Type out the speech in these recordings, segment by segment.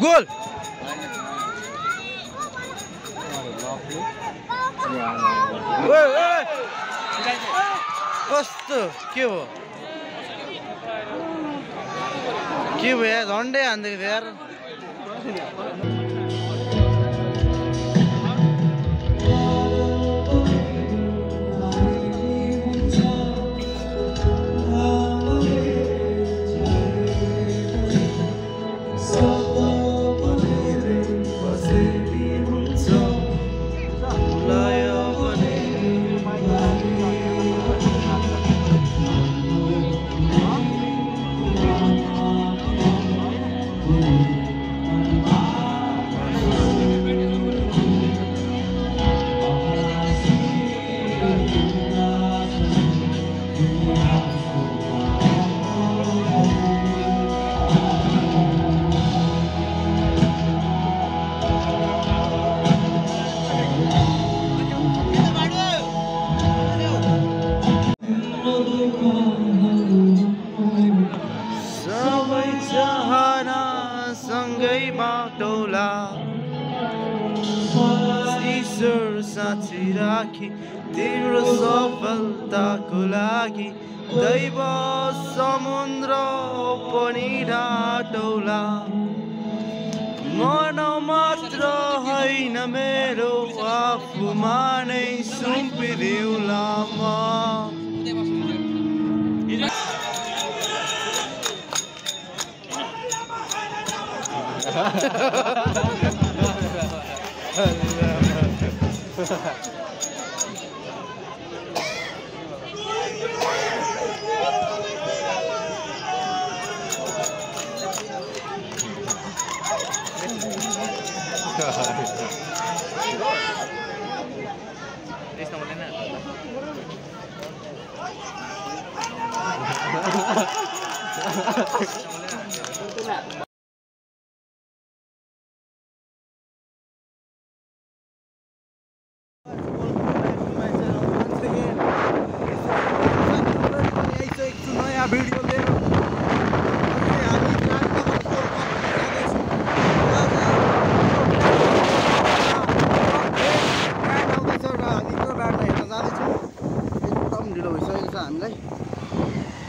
Goal कस्तो के हो यार झन्डै हान्दिएको थियो यार ईश्वर साथी राखी तिम्रो सफलताको लागि दैव समुद्र पनि ढाटौला मन मात्र होइन मेरो आफूमा नै सुम्पिदिउला म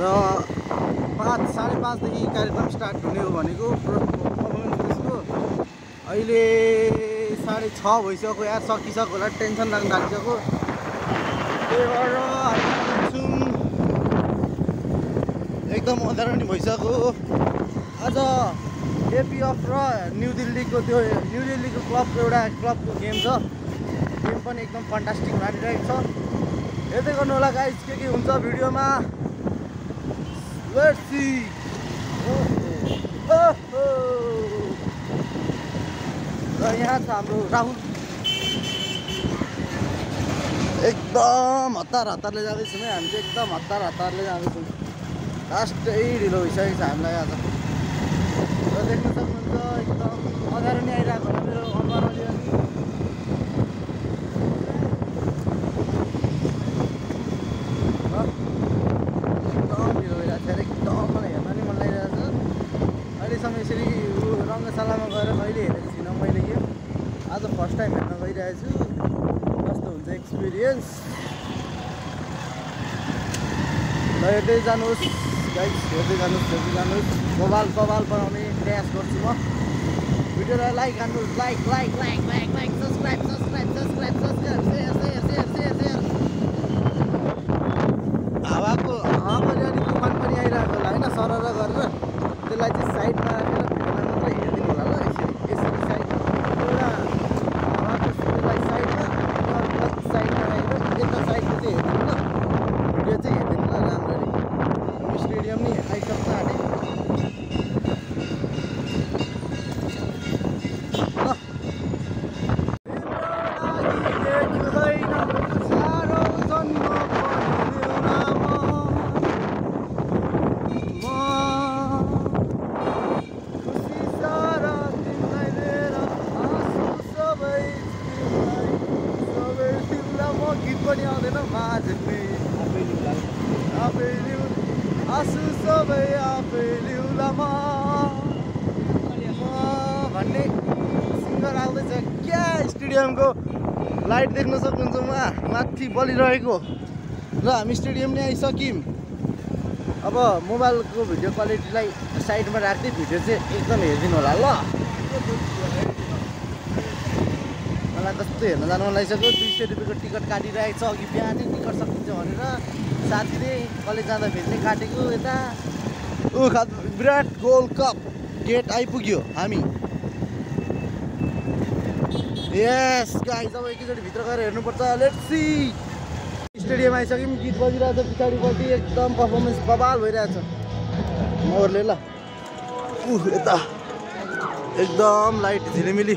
र 5:30 देखि कार्यक्रम स्टार्ट हुने हो भनेको पर्फर्मेन्सको अहिले 6:30 भइसक्यो यार सकिसक्यो होला टेन्सन लाग्न थालिसक्यो त्यही भएर एकदम अँध्यारो पनि भइसक्यो आज एपिएफ र न्यू दिल्लीको क्लबको क्लबको गेम छ गेम पनि एकदम फन्टास्टिक लागिरहेको छ हेर्दै गर्नु होला गाइस के हुन्छ भिडियोमा लेट्स सी र यहाँ छ हाम्रो राहुल एकदम हतारले जाँदैछौँ है हामी चाहिँ एकदम हतारले जाँदैछौँ लास्टै ढिलो भइसकेको छ हामीलाई आज र देख्न सक्नुहुन्छ एकदम अँध्यारो नि आइरहेको होला मेरो अनुहार अलिअलि यसरी रङ्गशालामा गएर कहिले हेरेको छुइनँ मैले गेम आज फर्स्ट टाइम हेर्न गइरहेको छु कस्तो हुन्छ एक्सपिरियन्स ल हेर्दै जानुहोस् गाइस हेर्दै जानुहोस् बवाल बनाउने प्रयास गर्छु म भिडियोलाई लाइक हान्नुहोस् लाइक सब्सक्राइब हावाको अलिअलि तुफान पनि आइरहेको होला होइन सरर गरेर त्यसलाई चाहिँ साइडमा राखेर भिडियोलाई मात्रै हेरिदिनु होला ल यसरी साइड एउटा हावाको त्यसलाई साइडमा साइडमा राखेर यता साइडको चाहिँ हेरिदिनु ल भिडियो चाहिँ हेरिदिनु होला राम्ररी स्टेडियम नि आइसक्छ हामी ल आँसु सबै आफै लिउँला म भन्ने सिङ्गर आउँदैछ क्या। स्टेडियमको लाइट देख्न सक्नुहुन्छ माथि बलिरहेको र हामी स्टेडियम नै आइसक्यौँ। अब मोबाइलको भिडियो क्वालिटीलाई साइडमा राख्दै भिडियो चाहिँ एकदम हेरिदिनु होला ल। मलाई कस्तो हेर्न जानु मन लागिसक्यो। 200 रुपियाँको टिकट काटिरहेको छ। अघि बिहानै टिकट सकिन्छ भनेर साथीले कलेज जाँदा फेरि काटेको यता। विराट गोल्ड कप गेट आइपुग्यो हामी। यस गाइस अब एकैचोटि भित्र गएर हेर्नुपर्छ। Let's see. स्टेडियम आइसक्यौँ। गीत बजिरहेछ पछाडिपट्टि एकदम पर्फर्मेन्स बबाल भइरहेछ मगरले ल। यता एकदम लाइट झिलिमिली।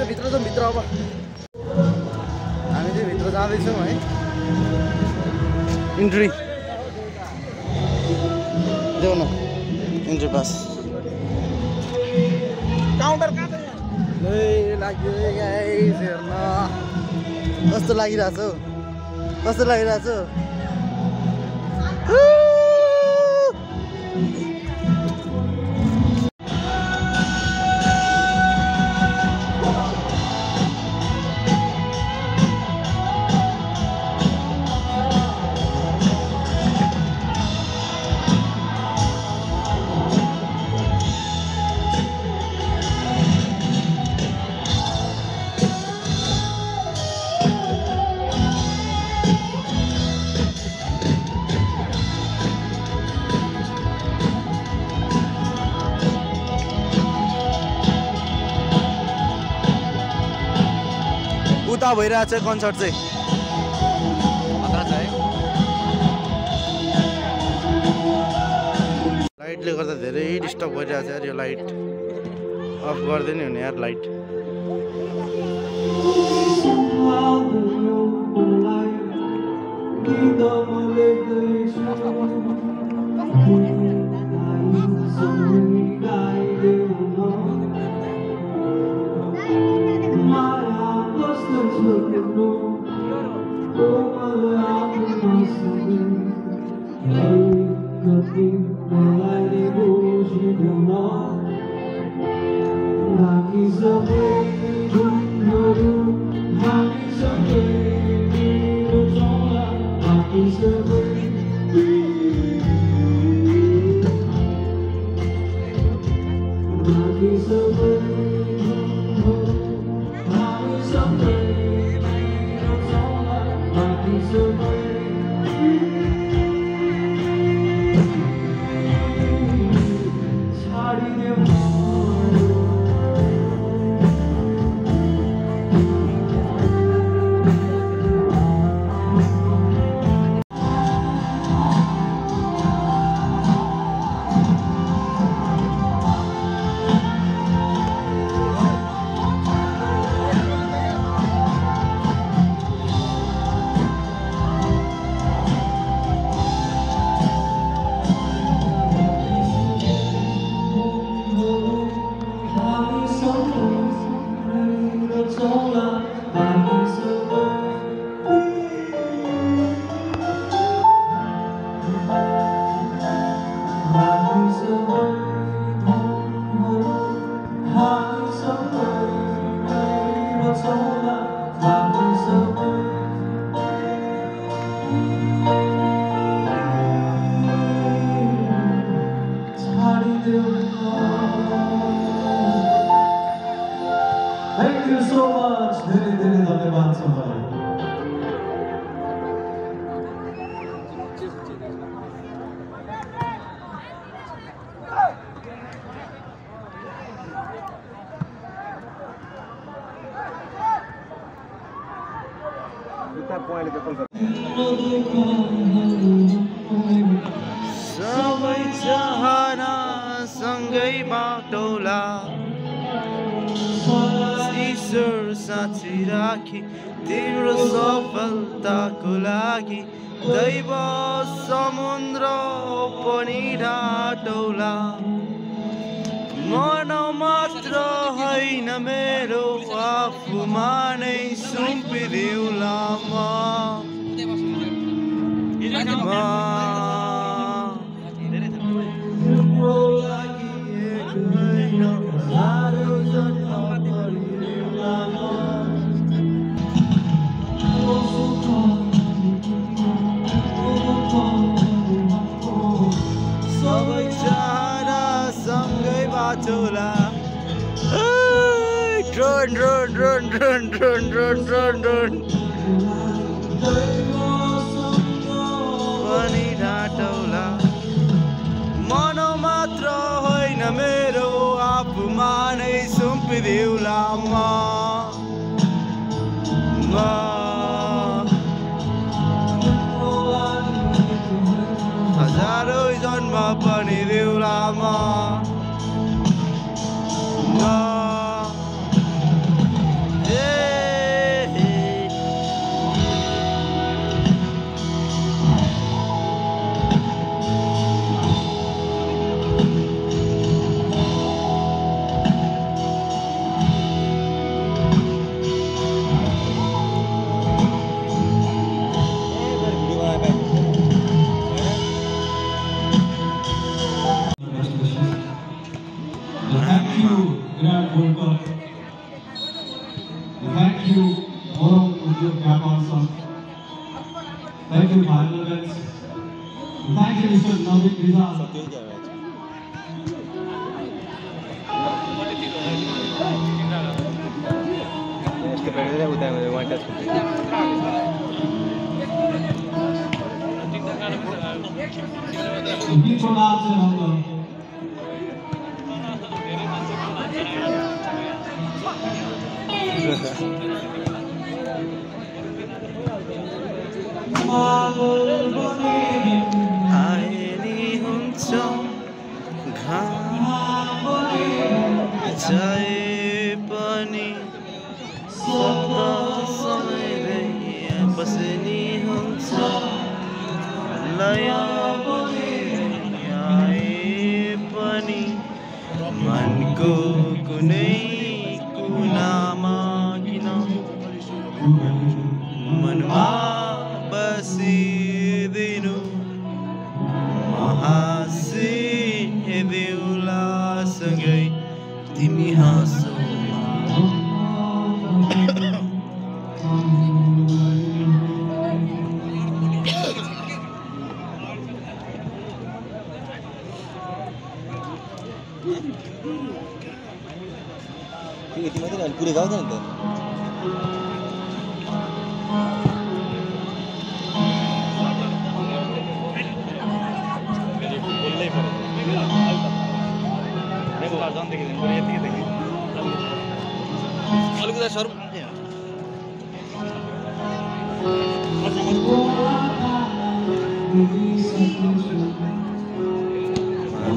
भित्र जाउँ भित्र। अब हामी चाहिँ भित्र जाँदैछौँ है। इन्ट्री देऊ न इन्ट्री पास। काउन्टर लाग्यो गाइस हेर्न कस्तो लागिरहेछ हौ। कस्तो लागिरहेछ उता भइरहेछ कन्सर्ट चाहिँ खतरा छ है। लाइटले गर्दा धेरै डिस्टर्ब भइरहेछ यार। यो लाइट अफ गरिदिनु हुने यार light. Thank you so much. धेरै धन्यवाद छ मलाई। सबै चाहना सँगै बाटोला ईश्वर साँची राखी तिम्रो सफलताको लागि दैव समुद्र पनि ढाटौला मन मात्र होइन मेरो आफूमा नै सुम्पिदिउँला म सबै चाहना सँगै बाटोला drone drone drone drone drone drone drone drone पनि ढाँटौला मन मात्र होइन मेरो आफूमा नै सुम्पिदेऊला म हजारौँ जन्म पनि देऊला म Thank you, Virat Kohli. Thank you, Moram Udhyog. Thank you, Bharat. Thank you, Mr. Navik Rizal. आएनी हुन्छ घाम चाहे पनि सदा समय बस्ने हुन्छ लय आए पनि मनको कुनै कुनामा किन मनमा बसिदिनु हाँसिदेऊला सँगै तिमी हाँसौ यति मात्रै अनि पुरै गाउँदैन नि त अलिकति सर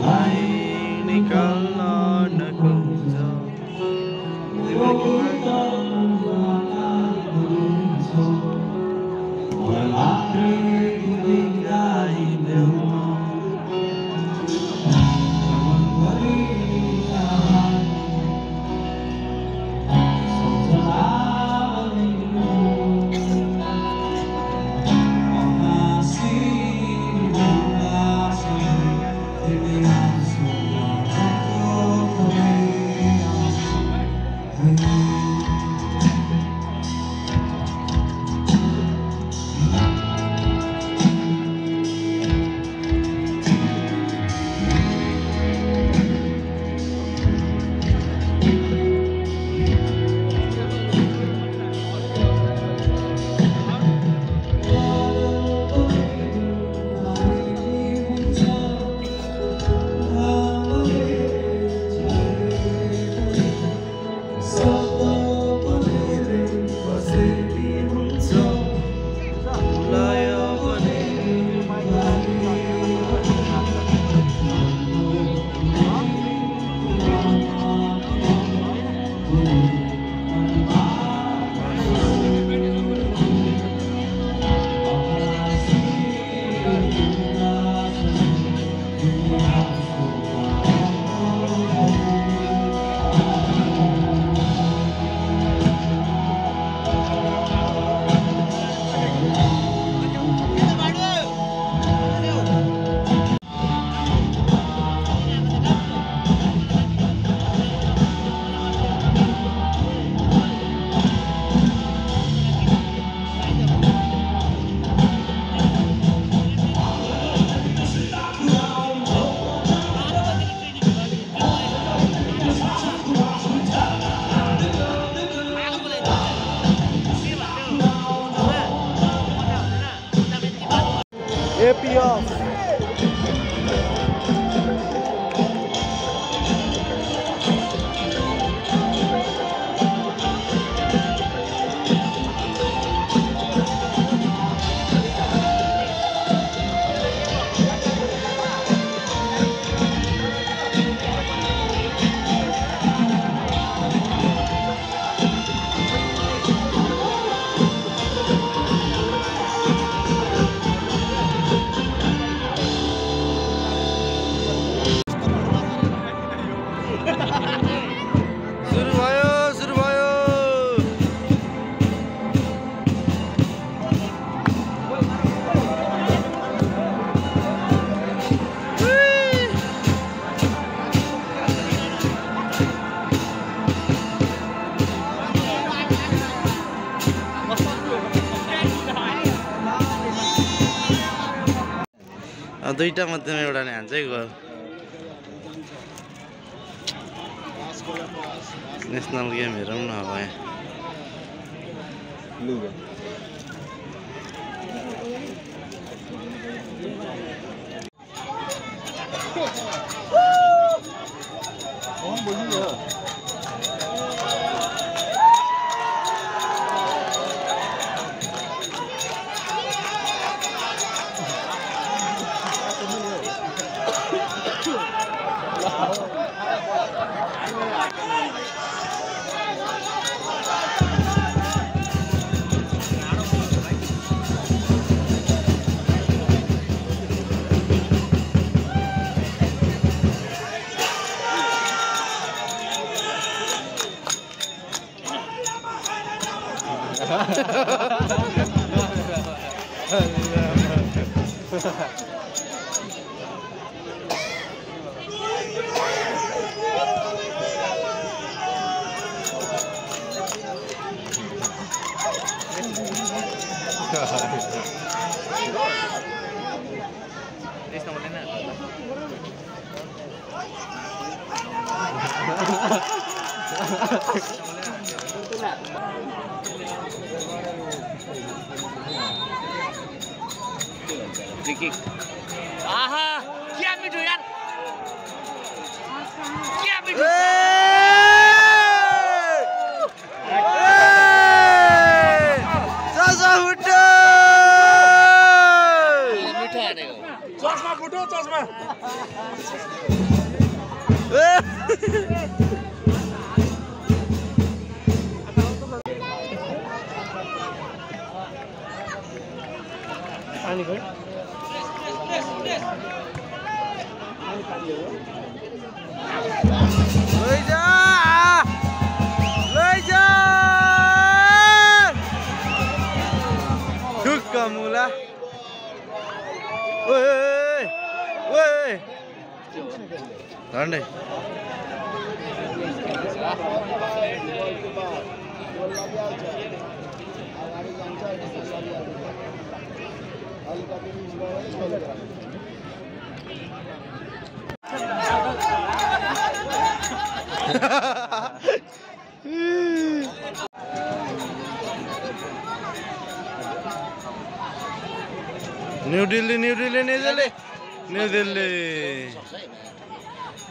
मलाई निकाल्न नखोज APF सुरु भयो दुईटा मध्येमा एउटा नै हान्छ है गोल नेशनल गेम हेरौँ न अब यहाँ आहा क्या मिठो यार क्या मिठो चस्मा फुटो चस्मा पानी खोइ मुला ओए ओए झन्डै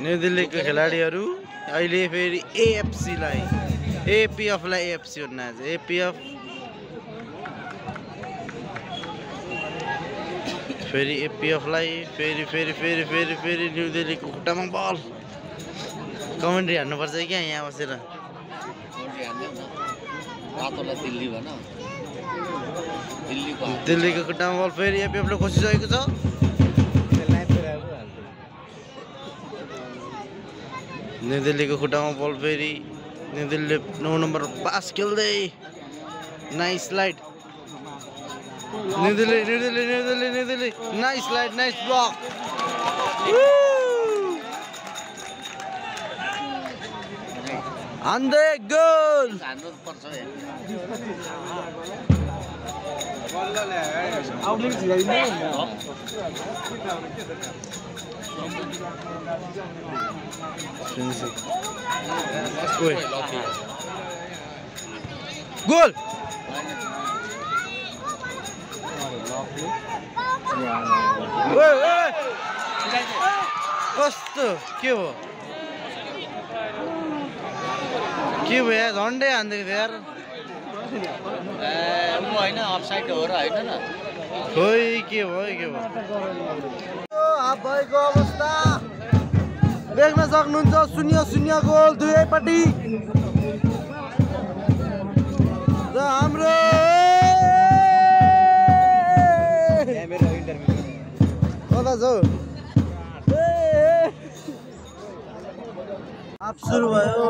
न्यू दिल्लीको खेलाडीहरू अहिले फेरि एएफसीलाई एपीएफलाई एएफसी भन्न आज एपीएफ फेरि एपीएफलाई फेरि न्यू दिल्लीको खुट्टामा बल कमेन्ट्री हान्नुपर्छ क्या यहाँ बसेर दिल्लीको खुट्टामा बल फेरि एपीएफले खोसिसकेको छ न्यू दिल्लीको खुट्टामा बल फेरि न्यू दिल्लीले 9 नम्बर पास खेल्दै nice light new Delhi nice light nice block हान्दै गोल गोल कस्तो के हो यार झन्डै हान्दै थियो यार होइन अफसाइड हो र होइन न खोइ के भयो हाफ भएको अवस्था देख्न सक्नुहुन्छ 0-0 गोल दुवैपट्टि र हाम्रो कता छौ हाफ सुरु भयो